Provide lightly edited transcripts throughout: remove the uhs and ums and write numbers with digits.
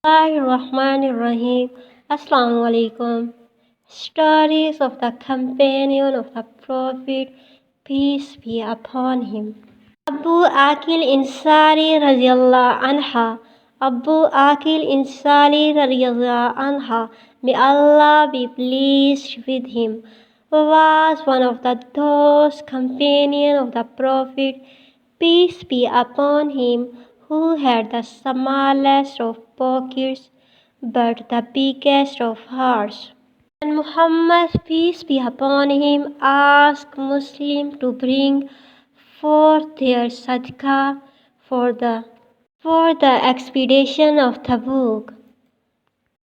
Ar-Rahman. Assalamu alaikum. Stories of the companion of the Prophet, peace be upon him. Abu Aqil Insari radiyallahu anha. Abu Aqil Insari radiyallahu anha, may Allah be pleased with him, was one of those companions of the Prophet, peace be upon him, who had the smallest of pockets but the biggest of hearts. When Muhammad, peace be upon him, asked Muslims to bring forth their sadaqah for the expedition of Tabuk,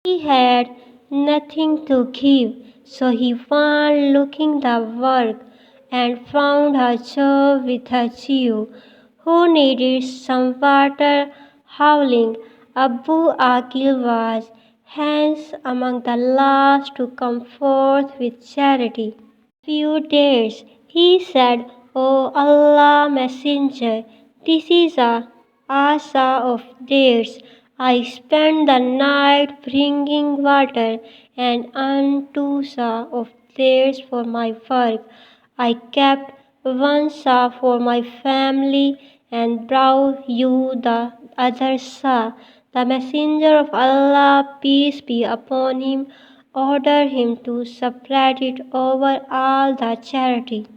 he had nothing to give, so he went looking the work and found a job with a Jew who needed some water. Howling, Abu Aqil was hence among the last to come forth with charity. Few days, he said, O Allah Messenger, this is a asa of dates. I spent the night bringing water and two sa of dates for my work. I kept one sa for my family and brought you the other sa. The Messenger of Allah, peace be upon him, ordered him to spread it over all the charity.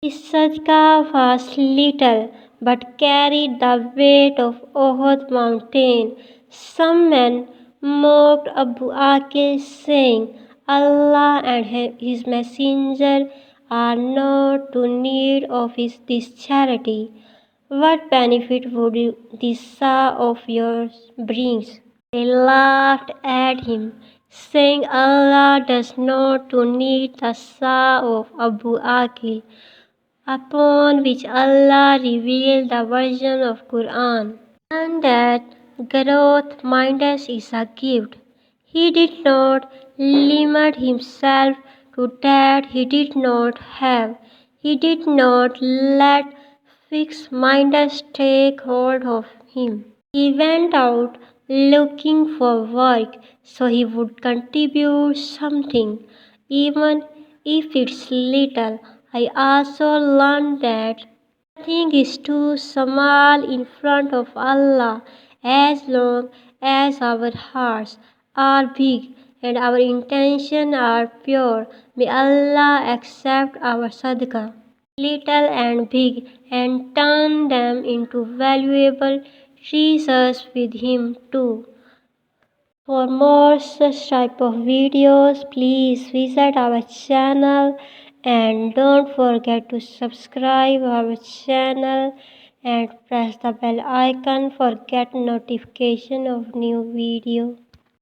His sadaqah was little, but carried the weight of Uhud mountain. Some men mocked Abu Aqil, saying, Allah and his messenger are not to need of this charity. What benefit would this sa of yours bring? They laughed at him, saying, Allah does not to need the sa of Abu Aqil, upon which Allah revealed the version of Quran, and that growth minded is a gift. He did not limit himself to that he did not have. He did not let fixed mindedness take hold of him. He went out looking for work so he would contribute something, even if it's little. I also learned that nothing is too small in front of Allah as long as our hearts are big and our intentions are pure. May Allah accept our sadaqah, little and big, and turn them into valuable treasures with Him too. For more such type of videos, please visit our channel and don't forget to subscribe our channel and press the bell icon for get notification of new video.